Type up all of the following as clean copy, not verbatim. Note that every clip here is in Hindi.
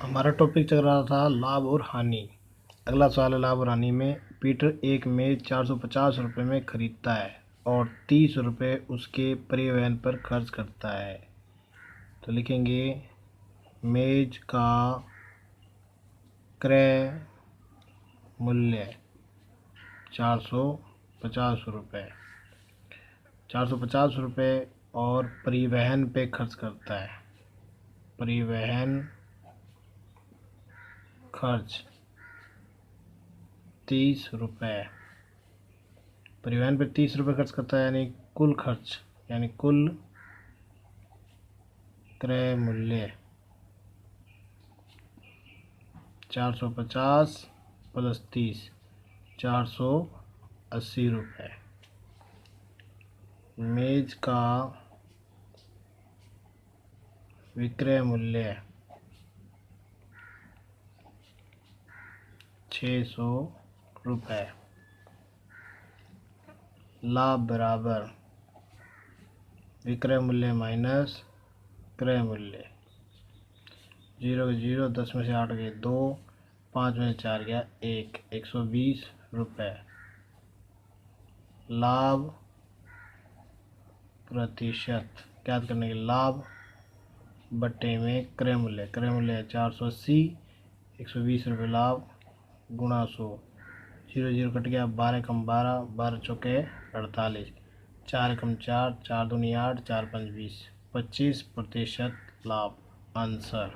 हमारा टॉपिक चल रहा था लाभ और हानि। अगला सवाल है लाभ और हानि में। पीटर एक मेज 450 रुपये में खरीदता है और 30 रुपये उसके परिवहन पर खर्च करता है। तो लिखेंगे मेज का क्रय मूल्य 450 रुपये, 450 रुपये और परिवहन पे खर्च करता है। परिवहन खर्च 30 रुपये, परिवहन पे 30 रुपये खर्च करता है, यानी कुल खर्च यानी कुल क्रय मूल्य 450 प्लस 30 480 रुपये। मेज का विक्रय मूल्य 600 रुपये। लाभ बराबर विक्रय मूल्य माइनस क्रय मूल्य। 0 0, 10 में से 8 गए 2, 5 में से 4 गया 1, 120 रुपये। लाभ प्रतिशत ज्ञात करने के लाभ बट्टे में क्रय मूल्य है 480, 120 रुपये लाभ गुणा 100। 0 0 कट गया, 12 कम 12, 12 चौके 48, 4 कम 4, 4 दूनी 8, 4 5 20, 25% लाभ। आंसर।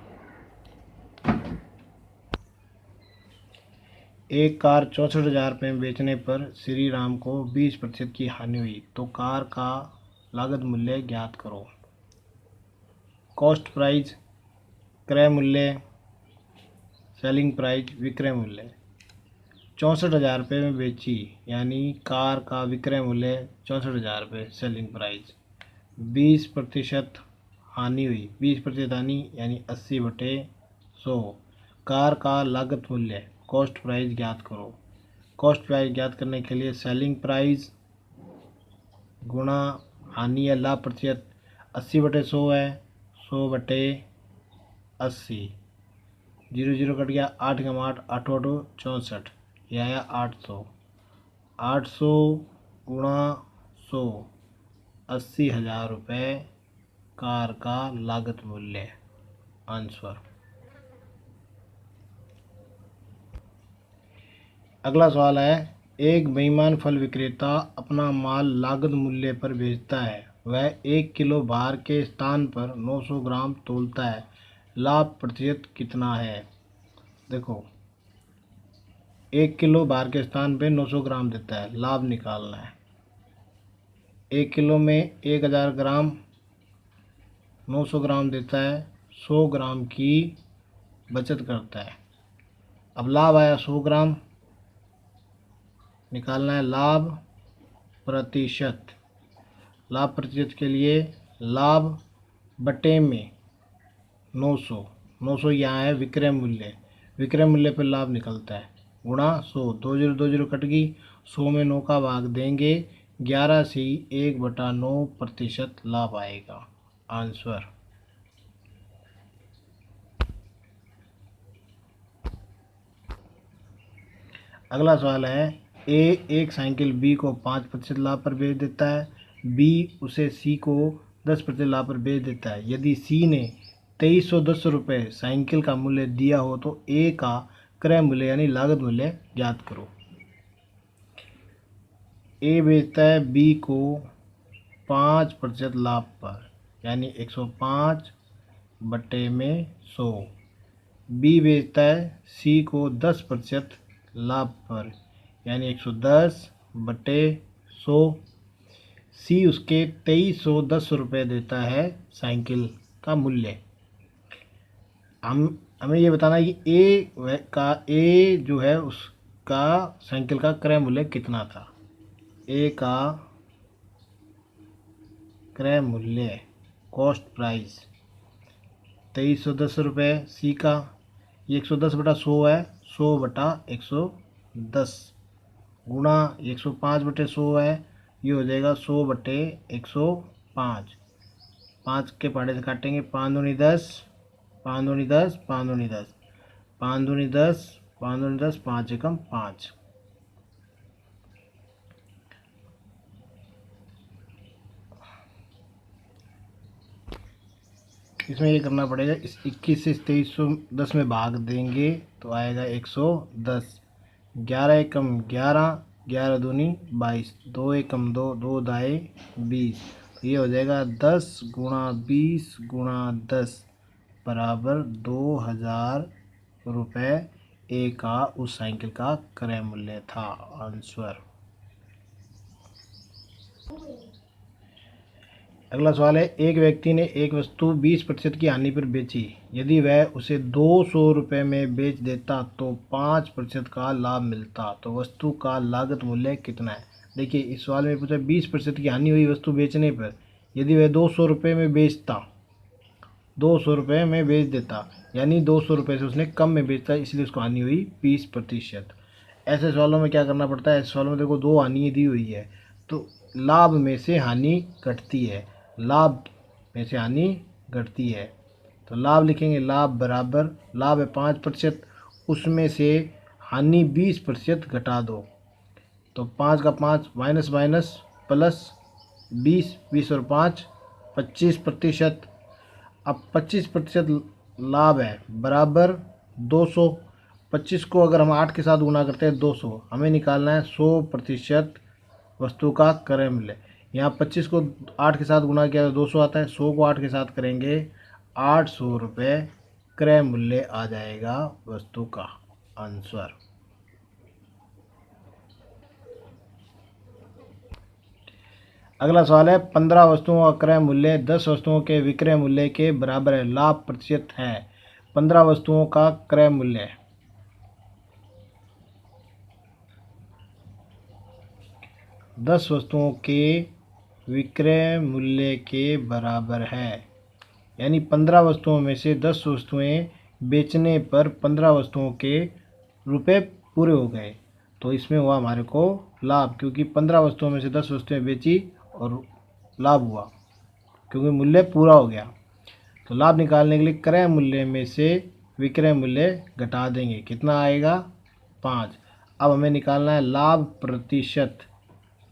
एक कार 64,000 रुपये में बेचने पर श्री राम को 20% की हानि हुई, तो कार का लागत मूल्य ज्ञात करो। कॉस्ट प्राइस क्रय मूल्य, सेलिंग प्राइस विक्रय मूल्य। 64,000 रुपये में बेची यानी कार का विक्रय मूल्य 64,000 रुपये, सेलिंग प्राइस। 20% हानि हुई, 20% हानि यानी 80/100। कार का लागत मूल्य कॉस्ट प्राइस ज्ञात करो। कॉस्ट प्राइस ज्ञात करने के लिए सेलिंग प्राइस गुणा हानि या लाभ प्रतिशत 80/100 है, 100/80। 0 0 कट गया, 8 कम 8, 8 8 64, यह आया 800। 800 गुणा 100, 80,000 रुपये कार का लागत मूल्य। आंसर। अगला सवाल है, एक बेईमान फल विक्रेता अपना माल लागत मूल्य पर बेचता है। वह 1 किलो भार के स्थान पर 900 ग्राम तोलता है। लाभ प्रतिशत कितना है? देखो, 1 किलो भार के स्थान पे 900 ग्राम देता है, लाभ निकालना है। 1 किलो में 1000 ग्राम, 900 ग्राम देता है, 100 ग्राम की बचत करता है। अब लाभ आया 100 ग्राम, निकालना है लाभ प्रतिशत। लाभ प्रतिशत के लिए लाभ बटे में 900, 900 यहाँ है विक्रय मूल्य, विक्रय मूल्य पर लाभ निकलता है, गुणा 100। 2 0 2 0 कट गई, 100 में 9 का भाग देंगे, 11 से 1/9% लाभ आएगा। आंसर। अगला सवाल है, ए एक साइकिल बी को 5% लाभ पर बेच देता है, बी उसे सी को 10% लाभ पर बेच देता है। यदि सी ने 2310 रुपये साइकिल का मूल्य दिया हो तो ए का क्रय मूल्य यानी लागत मूल्य ज्ञात करो। ए बेचता है बी को 5% लाभ पर यानी 105/100। बी बेचता है सी को 10% लाभ पर यानी 110/100। सी उसके 2310 रुपये देता है साइकिल का मूल्य। हमें ये बताना है कि ए जो है उसका साइकिल का क्रय मूल्य कितना था। ए का क्रय मूल्य कॉस्ट प्राइस 2310 रुपये, सी का ये 110/100 है, 100/110 गुणा 105/100 है, ये हो जाएगा 100/105। 5 के पहाड़े से काटेंगे, 5 दूनी 10, 5 दूनी 10, 5 दूनी 10, 5 दूनी 10, 5 दूनी 10, 5 एकम 5। इसमें ये करना पड़ेगा, इस 21 से 2310 में भाग देंगे तो आएगा 110। 11 एकम 11, 11 दूनी 22, 2 एकम 2, 2 दाए 20। तो ये हो जाएगा 10 गुणा 20 गुणा 10 बराबर 2000 रुपये ए का उस साइकिल का क्रय मूल्य था। आंसर। अगला सवाल है, एक व्यक्ति ने एक वस्तु 20% की हानि पर बेची। यदि वह उसे 200 रुपये में बेच देता तो 5% का लाभ मिलता, तो वस्तु का लागत मूल्य कितना है। देखिए इस सवाल में पूछा 20% की हानि हुई वस्तु बेचने पर, यदि वह 200 रुपये में बेचता, 200 रुपये में बेच देता, यानी 200 रुपये से उसने कम में बेचता, इसलिए उसको हानि हुई 20%। ऐसे सवालों में क्या करना पड़ता है, ऐसे सवालों में देखो दो हानि दी हुई है तो लाभ में से हानि घटती है, लाभ में से हानि घटती है। तो लाभ लिखेंगे, लाभ बराबर, लाभ है 5%, उसमें से हानि 20% घटा दो, तो 5 का 5 माइनस माइनस प्लस 20, 20 और 5 25%। अब 25% लाभ है बराबर 200। 25 को अगर हम 8 के साथ गुना करते हैं 200, हमें निकालना है 100% वस्तु का क्रय मूल्य। यहाँ 25 को 8 के साथ गुना किया तो 200 आता है, 100 को 8 के साथ करेंगे 800 रुपये क्रय मूल्य आ जाएगा वस्तु का। आंसर। अगला सवाल है, 15 वस्तुओं का क्रय मूल्य 10 वस्तुओं के विक्रय मूल्य के बराबर है, लाभ प्रतिशत है। 15 वस्तुओं का क्रय मूल्य 10 वस्तुओं के विक्रय मूल्य के बराबर है, यानी 15 वस्तुओं में से 10 वस्तुएं बेचने पर 15 वस्तुओं के रुपए पूरे हो गए, तो इसमें हुआ हमारे को लाभ, क्योंकि 15 वस्तुओं में से 10 वस्तुएं बेची और लाभ हुआ क्योंकि मूल्य पूरा हो गया। तो लाभ निकालने के लिए क्रय मूल्य में से विक्रय मूल्य घटा देंगे, कितना आएगा 5। अब हमें निकालना है लाभ प्रतिशत।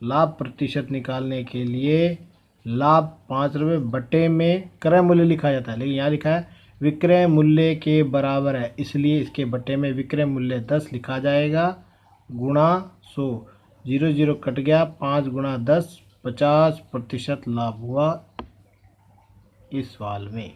लाभ प्रतिशत निकालने के लिए लाभ 5 रुपये बटे में क्रय मूल्य लिखा जाता है, लेकिन यहाँ लिखा है विक्रय मूल्य के बराबर है, इसलिए इसके बटे में विक्रय मूल्य 10 लिखा जाएगा गुणा 100। 0 0 कट गया, 5 गुणा 10 50% लाभ हुआ इस सवाल में।